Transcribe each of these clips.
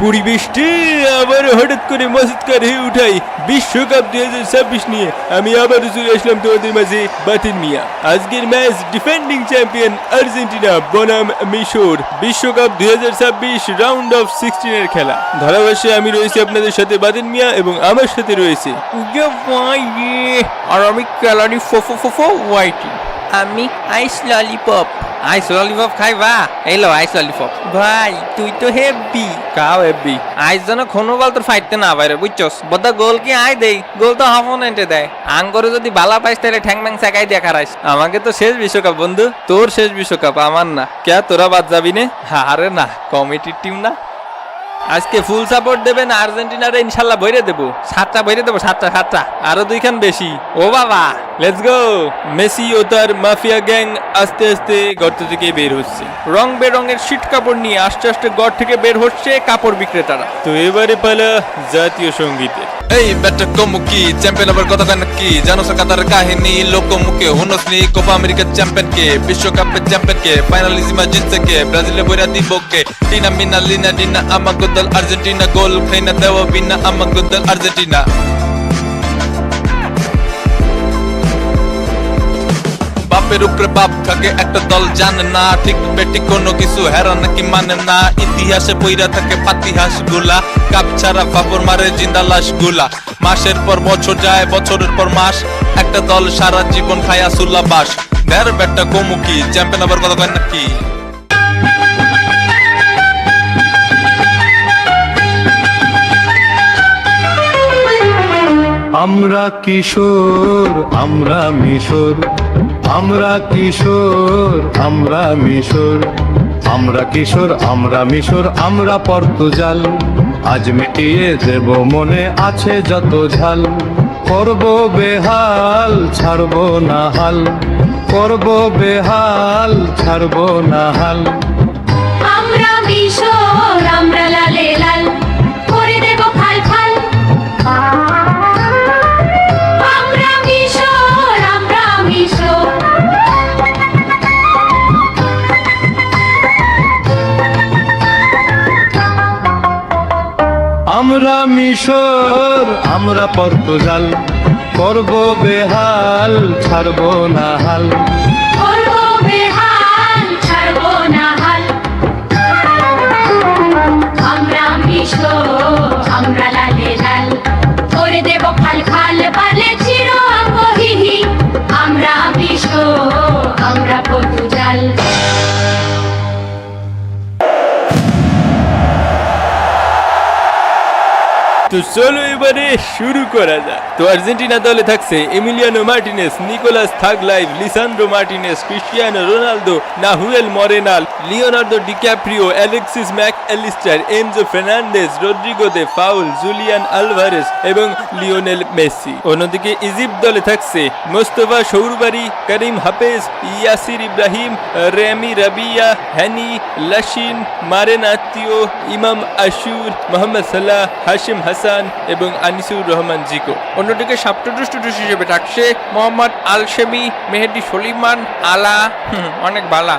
পরিবেশটি আবার হঠাৎ করে মজাদার হয়ে উঠাই বিশ্বকাপ 2026 নিয়ে আমি আবার চলে আসলাম তোমাদের মাঝে বাতিন মিয়া। আজকের ম্যাচ ডিফেন্ডিং চ্যাম্পিয়ন আর্জেন্টিনা বনাম মিশর, বিশ্বকাপ 2026 রাউন্ড অফ 16 এর খেলা। ধারাভাষ্যে আমি রয়েছি আপনাদের সাথে বাতিন মিয়া এবং আমার সাথে রয়েছে আর আমি ক্যালারি ফো ওয়াইটি। আমি আইস ললিপপ। আইস ললিপপ খাইবা? এলো আইস ললিপপ। ভাই তুই তো হেভি। কাও হেভি? আইস যেন কোনো বল তোর ফাইটতে না বাইরে বুঝছস। বদা গোল কি আই দেই, গোল তো অপোনেন্টে দেয়। আঙ্গরে যদি বালা পাইস তাহলে ঠ্যাং ম্যাং চাকাই দিয়ে খারাইস। আমাকে তো শেষ বিশ্বকাপ বন্ধু, তোর শেষ বিশ্বকাপ, আমার না। কে তোরা বাদ যাবি নে? আরে না, কমিটির টিম না। আজকে ফুল সাপোর্ট দেবেন আর্জেন্টিনারে, ইনশাল্লাহ ভরে দেবো। 7টা ভরে দেবো, 7টা আরো 2খান বেশি। ও বাবা, লেটস গো। মেসি ও তার মাফিয়া গ্যাং আস্তে আস্তে গর্ত থেকে বের হচ্ছে। রং বেরঙের শীত কাপড় নিয়ে আস্তে আস্তে গড় থেকে বের হচ্ছে কাপড় বিক্রেতারা। তো এবারে পালা জাতীয় সঙ্গীতের। এই ব্যাটা কমুকি চ্যাম্পিয়ন আবার কথা কেন কি জানো কাতার কাহিনী লোকমুখে হুনসনি কোপা আমেরিকা চ্যাম্পিয়ন কে, বিশ্বকাপের চ্যাম্পিয়ন কে, ফাইনালিজিমা জিতছে কে, ব্রাজিলে বইরা দিব কে, টিনা মিনা লিনা ডিনা আমাগো দল আর্জেন্টিনা, গোল খাইনা দেওয়া বিনা আমাগো দল আর্জেন্টিনা। বাপের উপরে বাপ থাকে একটা দল জানে না, ঠিক বেটি কোনো কিছু হেরা নাকি মানে না, ইতিহাসে বইরা থাকে পাতিহাস গুলা, কাপ ছাড়া ফাপড় মারে জিন্দা লাশ গুলা, মাসের পর বছর যায় বছরের পর মাস, একটা দল সারা জীবন খায়া সুল্লা বাস। দের বেটা কমুকি চ্যাম্পিয়ন আবার কথা কয় নাকি। আমরা কিশোর আমরা মিশর, আমরা কিশোর আমরা মিশর, আমরা কিশোর আমরা মিশর, আমরা পর্তুগাল, আজ মিটিয়ে দেব মনে আছে যত ঝাল, করব বেহাল ছাড়ব না হাল, করব বেহাল ছাড়ব না হাল। আমরা মিশর আমরা লালে লাল করে দেব খাল খাল। আমরা মিশর আমরা মিশর। আমরা মিশর আমরা পর্তুগাল, করব বেহাল ছাড়ব না হাল, করব বেহাল ছাড়ব না হাল। আমরা মিশর আমরা লালে লাল করে দেব খাল খাল, পালে চির অঙ্গহীহি। আমরা মিশর আমরা পর্তুগাল। তো চলো এবারে শুরু করা যাক। তো আর্জেন্টিনা দলে থাকছে এমিলিয়ানো মার্টিনেস, নিকোলাস থাগলাইভ, Lisandro Martinez, Cristiano Ronaldo, Nahuel মরেনাল, Leonardo DiCaprio, Alexis Mac Allister, Enzo Fernandez, Rodrigo De Paul, Julian Alvarez এবং লিওনেল মেসি। অন্যদিকে ইজিপ্ট দলে থাকছে মোস্তফা শৌরবারি, Karim Hafez, Yasser Ibrahim, Ramy Rabia, Hany Lashin, মারেন আত্মীয়, ইমাম আশুর, মোহাম্মদ সালাহ, হাশিম হাসান এবং আনিসুর রহমান জিকো। অন্যদিকে সাবস্টিটিউট হিসেবে থাকছে মোহাম্মদ আল শেমি, মেহেদি সলিমান, আলা অনেক বালা,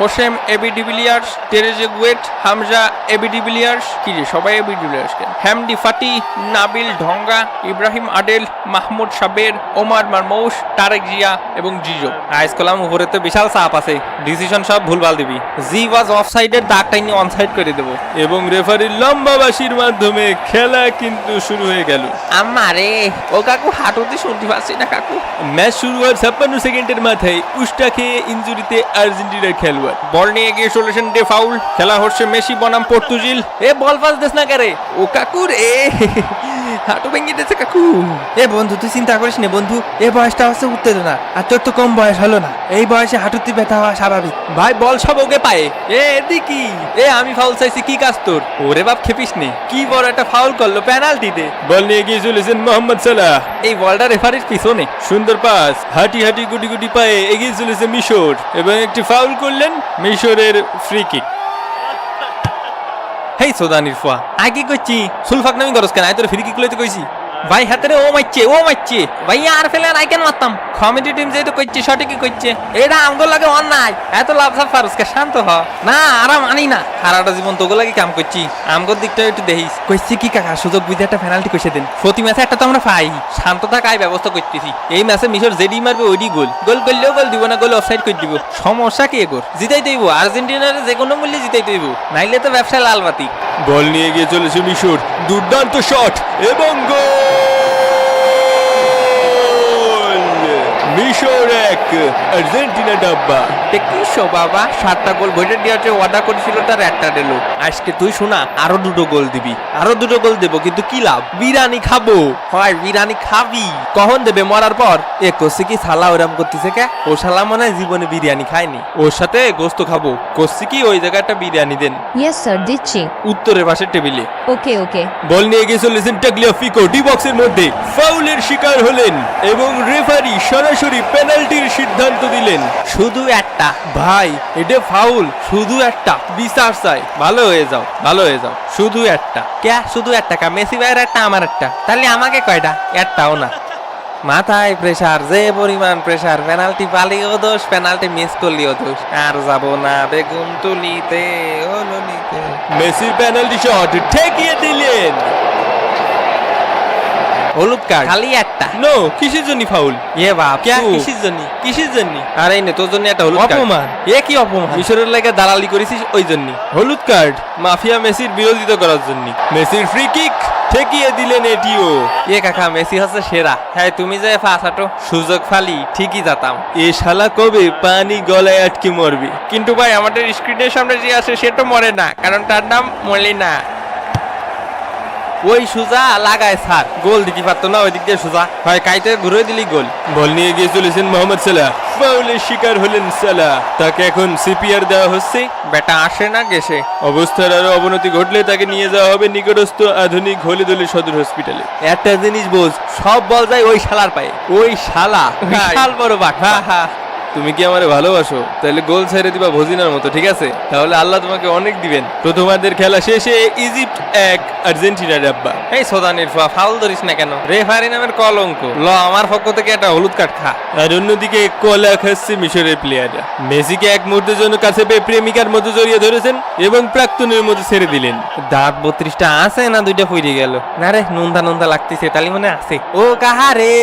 Hossam AB de Villiers, Trezeguet, Hamza AB de Villiers, কি রে সবাই এবি ডিভিলিয়ার্স কেন, হ্যামডি ফাটি, নাবিল ঢঙ্গা, ইব্রাহিম আডেল, মাহমুদ সাবের, ওমার মারমৌশ, তারেক জিয়া এবং জিজো। আইস কলাম উপরে তো বিশাল চাপ আছে, ডিসিশন সব ভুলভাল দিবি। জি ওয়াজ অফসাইডের দাগটাই নিয়ে অনসাইড করে দেবো এবং রেফারির লম্বা বাঁশির মাধ্যমে খেলা কিন্তু শুরু হয়ে গেল। আমারে ও কাকু হাঁটুতে শুনতে পাচ্ছি না কাকু। ম্যাচ শুরু হওয়ার 56 সেকেন্ডের মাথায় উষ্টা খেয়ে ইনজুরিতে আর্জেন্টিনার খেলোয়াড়। বল নিয়ে গিয়ে চলেছেন ডে ফাউল, খেলা হচ্ছে মেসি বনাম পর্তুজিল। এ বল পাস দেস না কারে ও কাকুর, এ হাঁটু ভেঙে দিয়েছে কাকু। এ বন্ধু তুই চিন্তা করিস না বন্ধু, এ বয়সটা হচ্ছে উত্তেজনা, আর তোর তো কম বয়স হলো না, এই বয়সে হাঁটুতে ব্যথা হওয়া স্বাভাবিক। ভাই বল সব ওকে পায়ে। এ এদিকে এ আমি ফাউল চাইছি, কি কাজ তোর? ওরে বাপ খেপিস নে, কি বড় একটা ফাউল করলো পেনাল্টিতে। বল নিয়ে গিয়ে চলেছেন মোহাম্মদ সালাহ। এই বলটা রেফারির পিছনে। সুন্দর পাস, হাঁটি হাঁটি গুটি গুটি পায়ে এগিয়ে চলেছে মিশর এবং একটি ফাউল করলেন মিশরের ফ্রি কিক। হেই সোদানির ফুয়া আই কি কইছি সুলফাক নামি করস কেন? আই তোর ফ্রি কিক লইতে কইছি। ভাই হাতে রে, ও মারছে ভাই, আর ফেলে আর কেন মারতাম? কমিটি টিম যেহেতু করছে সঠিকই করছে, এটা আমগো লাগে অন্যায়। এত লাভ সাফ ফারুসকে শান্ত হ না, আর মানি না। সারাটা জীবন তোগো লাগে কাম করছি, আমগোর দিকটা একটু দেখিস। কইছি কি কাকা, সুযোগ বুঝে একটা পেনাল্টি কইছে দিন। প্রতি ম্যাচে একটা তো আমরা পাই। শান্ত থাকাই ব্যবস্থা করতেছি। এই ম্যাচে মিশর যেডি মারবে ওইডি গোল, গোল করলেও গোল দিব না, গোল অফসাইড করে দিব। সমস্যা কি এগোর? জিতাই দেব আর্জেন্টিনার যে কোনো মূল্যে জিতাই দেব, নাইলে তো ব্যবসায় লাল বাতি। বল নিয়ে গিয়ে চলেছে মিশর, দুর্দান্ত শট এবং গোল! মিশর 1, আর্জেন্টিনা ডাব্বা। কিসো বাবা, 7টা গোল বইটা দিয়ে ওয়াদা করেছিল, তার একটা দিল। আজকে তুই শোনা, আরো 2টো গোল দিবি। আরো 2টো গোল দেবো, কিন্তু কি লাভ? বিরিয়ানি খাবো। হয় বিরিয়ানি খাবি, কখন দেবে? মরার পর। এ কষি কি শালা ওরাম করতেছে কে? ও শালা মনে হয় জীবনে বিরিয়ানি খায়নি। ওর সাথে গোস্ত খাবো। কষি কি ওই জায়গায় একটা বিরিয়ানি দেন। ইয়েস স্যার, দিচ্ছি। উত্তরের পাশের টেবিলে। ওকে ওকে। বল নিয়ে গিয়ে চলেছেন টাগলিয়াফিকো, ডি বক্সের মধ্যে ফাউলের শিকার হলেন এবং রেফারি সরাসরি পেনাল্টির সিদ্ধান্ত দিলেন। শুধু একটা ভাই, এটা ফাউল, শুধু একটা বিচার চাই। ভালো হয়ে যাও, ভালো হয়ে যাও। শুধু একটা কে? শুধু একটা কা? মেসি ভাইয়ের একটা, আমার একটা। তাহলে আমাকে কয়টা? একটাও না। মাথায় প্রেসার, যে পরিমাণ প্রেসার। পেনাল্টি পালিও দোষ, পেনাল্টি মিস করলিও দোষ। আর যাব না বেগুন তুলিতে, ও ললিতে। মেসির পেনাল্টি শট ঠেকিয়ে দিলেন। হলুদ কার্ড খালি একটা। নো, কিসের জন্য ফাউল? এ বাপ, কে? তু। কিসের জন্য? কিসের জন্য? আরে নে, তোর জন্য একটা হলুদ কার্ড। অপমান। এ কি অপমান? মিশরের লাগে দালালি করেছিস ওই জন্য। হলুদ কার্ড মাফিয়া মেসির বিরোধিতা করার জন্য। মেসির ফ্রি কিক ঠেকিয়ে দিলেন এটিও। এ কাকা, মেসি হচ্ছে সেরা। হ্যাঁ, তুমি যে ফাঁসাটো সুযোগ ফালি, ঠিকই যেতাম। এ শালা কবে পানি গলায় আটকে মরবে? কিন্তু ভাই, আমাদের স্ক্রিনের সামনে যে আছে সে তো মরে না, কারণ তার নাম মলিনা। ওই সুজা লাগায় স্যার, গোল দিতে পারতো না, ওই দিক দিয়ে সুজা হয় কাইতে ঘুরে দিলি গোল। বল নিয়ে গিয়ে চলেছেন মোহাম্মদ সালাহ, ফাউলের শিকার হলেন সালাহ। তাকে এখন সিপিআর দেওয়া হচ্ছে। বেটা আসে না গেছে। অবস্থার আরো অবনতি ঘটলে তাকে নিয়ে যাওয়া হবে নিকটস্থ আধুনিক হলিদলি সদর হসপিটালে। একটা জিনিস বোঝ, সব বল যায় ওই শালার পায়ে। ওই শালা বিশাল বড় বাঘ। তুমি কি আমারে ভালোবাসো? তাহলে গোল ছেড়ে দিবা ভজিনার মতো, ঠিক আছে? তাহলে আল্লাহ তোমাকে অনেক দিবেন। প্রথমার্ধের খেলা শেষে ইজিপ্ট 1, আর্জেন্টিনা ডাব্বা। এই সোদানির ফাউল ধরিস না কেন? রেফারি নামের কলঙ্ক। ল, আমার পক্ষ থেকে একটা হলুদ কার্ড খা। আর অন্যদিকে কলা খাচ্ছে মিশরের প্লেয়াররা। মেসিকে এক মুহূর্তের জন্য কাছে পেয়ে প্রেমিকার মতো জড়িয়ে ধরেছেন এবং প্রাক্তনের মতো ছেড়ে দিলেন। দাঁত 32টা আছে না 2টা পড়ে গেল? না রে, নুনদা লাগতেছে, তালি মনে আছে। ও কাহা রে,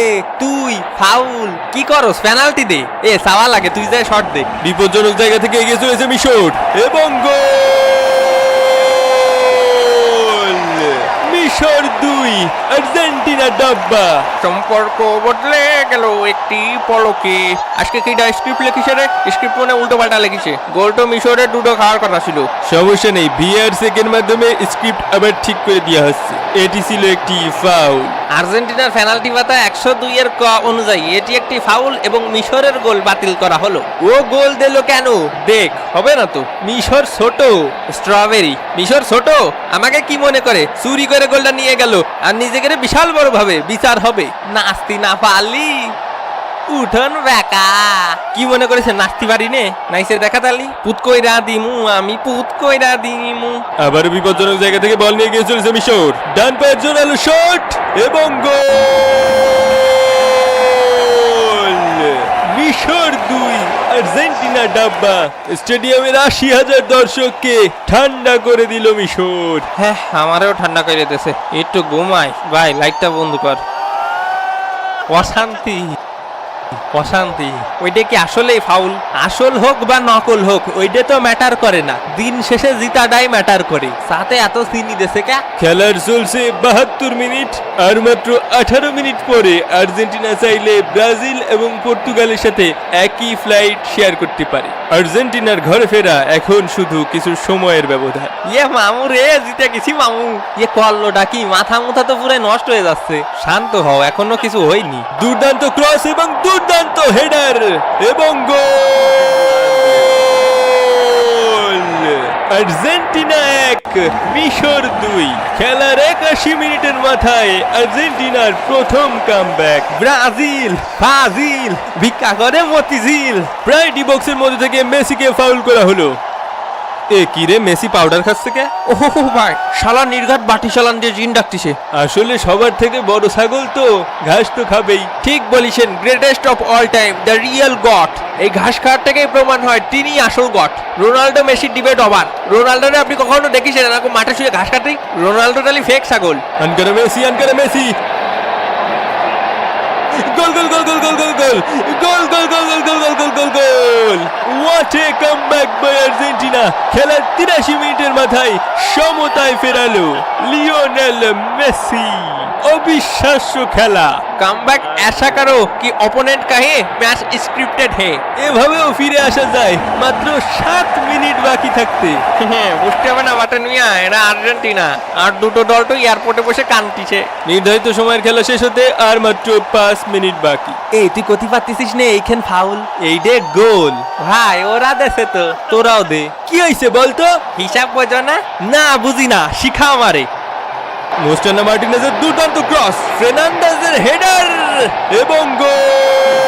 তুই ফাউল কি করস? পেনাল্টি দে। এ সাওয়া লাগে, তুই যা শট দে। বিপজ্জনক জায়গা থেকে এগিয়ে চলেছে মিশর এবং গোল! মিশর 2, আর্জেন্টিনা ডাব্বা। সম্পর্ক বদলে গেল একটি পলকে। আজকে কি স্ক্রিপ্ট লিখিছে রে? স্ক্রিপ্ট মনে উল্টো পাল্টা লিখিছে। গোল তো মিশরের 2টো খাওয়ার কথা ছিল। সমস্যা নেই, ভিআর সেকেন্ড মাধ্যমে স্ক্রিপ্ট আবার ঠিক করে দেওয়া হচ্ছে। এটি ছিল একটি ফাউল। আর্জেন্টিনার পেনাল্টি পাতা 102 এর ক অনুযায়ী এটি একটি ফাউল এবং মিশরের গোল বাতিল করা হলো। ও গোল দিল কেন? দেখ, হবে না তো। মিশর ছোট স্ট্রবেরি। মিশর ছোট আমাকে কি মনে করে? চুরি করে গোলটা নিয়ে গেল আর নিজেকে বিশাল বড় ভাবে বিচার হবে। নাস্তি না পারলি উঠন বেকা। কি মনে করেছে নাচতে পারি নে? নাইসে দেখা তালি পুত কইরা দিমু, আমি পুত কইরা দিমু। আবার বিপজ্জনক জায়গা থেকে বল নিয়ে গিয়ে চলেছে মিশর। ডান পায়ের জোরালো শট এবং গোল! মিশর 2, আর্জেন্টিনা ডাব্বা। স্টেডিয়ামের 80,000 দর্শককে ঠান্ডা করে দিল মিশর। হ্যাঁ, আমারও ঠান্ডা করে দিতেছে। একটু ঘুমাই। ভাই, লাইটটা বন্ধ কর। অশান্তি অশান্তি। ওইটা কি আসলেই ফাউল? আসল হোক বা নকল হোক, ওইটা তো ম্যাটার করে না। দিন শেষে জিতাটাই ম্যাটার করে। সাথে এত চিনি দেশে কে? খেলার চলছে 72 মিনিট, আর মাত্র 18 মিনিট পরে আর্জেন্টিনা চাইলে ব্রাজিল এবং পর্তুগালের সাথে একই ফ্লাইট শেয়ার করতে পারে। আর্জেন্টিনার ঘরে ফেরা এখন শুধু কিছু সময়ের ব্যবধান। ইয়ে মামু রে, জিতে গেছি মামু। ইয়ে করলোটা কি? মাথা মুথা তো পুরো নষ্ট হয়ে যাচ্ছে। শান্ত হও, এখনো কিছু হয়নি। দুর্দান্ত ক্রস এবং দুর্দান্ত হেডার এবং গোল! আর্জেন্টিনা 1, মিশর 2। খেলার 81 মিনিটের মাথায় আর্জেন্টিনার প্রথম কামব্যাক। ব্রাজিল ফাজিল ভিক্ষা করে মতিঝিল। প্রায় ডি বক্সের মধ্যে থেকে মেসিকে ফাউল করা হলো। এ কি রে, মেসি পাউডার খাচ্ছে কে? ওহো ভাই, শালা নির্ঘাত বাটি চালান দিয়ে জিন ডাকতিছে। আসলে সবার থেকে বড় ছাগল তো, ঘাস তো খাবেই। ঠিক বলিছেন, greatest of all time, the real god. এই ঘাস খাওয়ার থেকেই প্রমাণ হয় তিনি আসল god. Ronaldo Messi debate over. রোনাল্ডোরে আপনি কখনো দেখিছেন এরকম মাঠে শুয়ে ঘাস কাটে? রোনাল্ডো টালি ফেক ছাগল। আনকারে মেসি, আনকারে মেসি। গোল গোল গোল গোল গোল গোল গোল গোল গোল গোল গোল গোল গোল গোল গোল গোল। What a comeback by Argentina. খেলার 83 মিনিটের মাথায় সমতায় ফেরালো লিওনেল মেসি। অবিশ্বাস্য খেলা। কামব্যাক ऐसा करो कि ओपोनेंट कहे मैच स्क्रिप्टेड है। এভাবেও ফিরে আসা যায় মাত্র 7 মিনিট বাকি থাকতে। হ্যাঁ, বুঝতে হবে না বাটন মিয়া, এরা আর্জেন্টিনা। আর দুটো দল তো এয়ারপোর্টে বসে কানতিছে। নির্ধারিত সময়ের খেলা শেষ হতে আর মাত্র 5 মিনিট বাকি। এই তুই কথি পারতিস না এইখান ফাউল? এই ডে গোল। ভাই ওরা দেশে তো, তোরাও দে। কি হয়েছে বলতো? হিসাব বোঝো না? না বুঝি না, শিখা আমারে। মোস্টানা মার্টিনেজের দুর্দান্ত ক্রস, ফের্নান্ডেজের হেডার এবং গোল।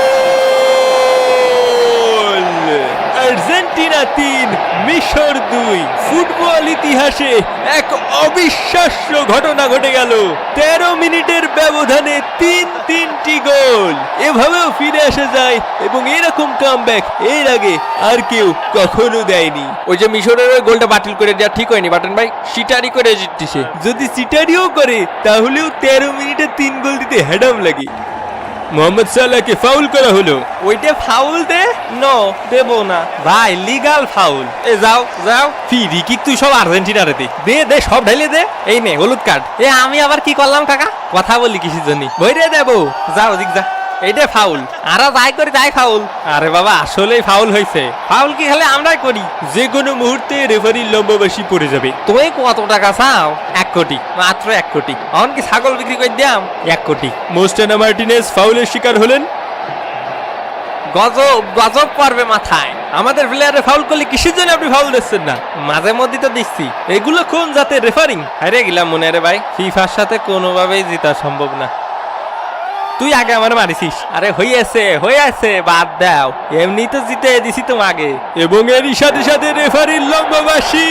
আর্জেন্টিনা 3 মিশর 2। ফুটবল ইতিহাসে এক অবিশ্বাস্য ঘটনা ঘটে গেল। 13 মিনিটের ব্যবধানে 3টি গোল। এভাবেও ফিরে আসা যায় এবং এরকম কামব্যাক এর আগে আর কেউ কখনো দেয়নি। ওই যে মিশরের ওই গোলটা বাতিল করে দেওয়া ঠিক হয়নি বাটন ভাই, সিটারি করে জিততিছে। যদি সিটারিও করে তাহলেও 13 মিনিটে 3 গোল দিতে হ্যাডাম লাগে। মোহাম্মদ সালাহকে ফাউল করা হলো। ওইটা ফাউল দে? নো, দেবো না ভাই, লিগাল ফাউল। এ যাও যাও, ফ্রি কিক তুই সব আর্জেন্টিনারে দে দে দে, সব ঢাইলে দে। এই নে হলুদ কার্ড। এ আমি আবার কি করলাম কাকা? কথা বলি কিসের জন্য? বইরে দেবো, যাও দিক যা। এইটা ফাউল, আর যাই করি তাই ফাউল। আরে বাবা, আসলেই ফাউল হয়েছে। ফাউল কি খেলে আমরাই করি? যে কোনো মুহূর্তে রেফারির লম্বাবাসী পড়ে যাবে। তুমি কত টাকা চাও? 1 কোটি। মাত্র 1 কোটি। এখন কি ছাগল বিক্রি করে দিয়াম? 1 কোটি। মোস্টানা মার্টিনেজ ফাউলের শিকার হলেন। গজব গজব পড়বে মাথায়। আমাদের প্লেয়ারে ফাউল করলে কিসের জন্য আপনি ফাউল দিচ্ছেন না? মাঝে মধ্যে তো দিচ্ছি। এগুলো কোন জাতের রেফারিং? হারে গেলাম মনে রে ভাই, ফিফার সাথে কোনোভাবেই জেতা সম্ভব না। তুই আগে আমার মারিছিস। আরে হইয়াছে, বাদ দাও। এমনি তো জিতে দিছি তোমাকে। এবং এরই সাথে সাথে রেফারির লম্বাবাসী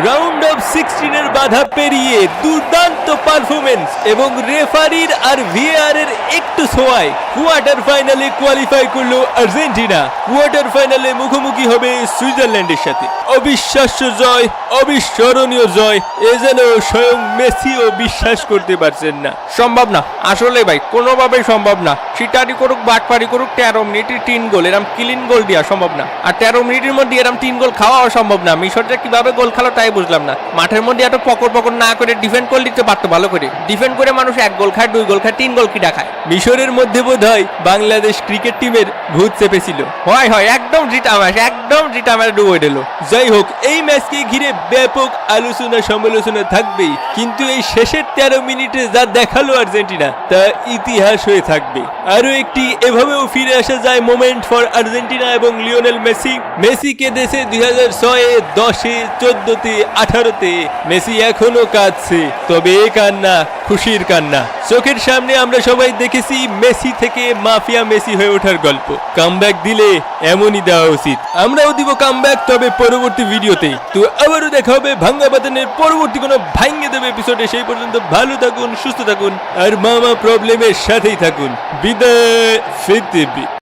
রাউন্ড অফ 16 এর বাধা পেরিয়ে দুর্দান্ত পারফরমেন্স এবং রেফারির আর ভিএআর এর একটু ছোঁয়ায় কোয়ার্টার ফাইনালে কোয়ালিফাই করলো আর্জেন্টিনা। কোয়ার্টার ফাইনালে মুখোমুখি হবে সুইজারল্যান্ডের সাথে। অবিশ্বাস্য জয়, অবিস্মরণীয় জয়। এ যেন স্বয়ং মেসিও বিশ্বাস করতে পারছেন না। সম্ভব না, আসলে ভাই কোনোভাবেই সম্ভব না। সিটারি করুক বাটপারি করুক, 13 মিনিটের 3 গোল, এরম ক্লিন গোল দেওয়া সম্ভব না। আর 13 মিনিটের মধ্যে এরম 3 গোল খাওয়াও সম্ভব না। মিশরটা কিভাবে গোল খেলো তাই বুঝলাম না। মাঠের মধ্যে এত পকর না করে ডিফেন্ড করে দিতে পারতো ভালো করে। ডিফেন্ড করে মানুষ 1 গোল খায়, 2 গোল খায়, 3 গোল কিটা খায়। মিশরের মধ্যে বোধহয় বাংলাদেশ ক্রিকেট টিমের ভূত চেপেছিল। হয় একদম জিতা ম্যাচ ডুবে দিল। যাই হোক, এই ম্যাচকে ঘিরে ব্যাপক আলোচনা সমালোচনা থাকবেই, কিন্তু এই শেষের 13 মিনিটে যা দেখালো আর্জেন্টিনা তা ইতিহাস হয়ে থাকবে। আরো একটি এভাবেও ফিরে আসা যায় মোমেন্ট ফর আর্জেন্টিনা এবং লিওনেল মেসি। মেসি কেঁদেছে 2006-এ, 10-এ, 14-তে, 18-তে। মেসি এখনো কাঁদছে, তবে এ কান্না খুশির কান্না। চোখের সামনে আমরা সবাই দেখেছি মেসি থেকে মাফিয়া মেসি হয়ে ওঠার গল্প। কামব্যাক দিলে এমনই দেওয়া উচিত। আমরাও দিব কামব্যাক, তবে পরবর্তী ভিডিওতে। তো আবারও দেখা হবে ভাঙ্গা বাতানের পরবর্তী কোনো ভাঙ্গে দেবে এপিসোডে। সেই পর্যন্ত ভালো থাকুন, সুস্থ থাকুন আর মামা প্রবলেমের সাথেই থাকুন। বিদায় ফিরতে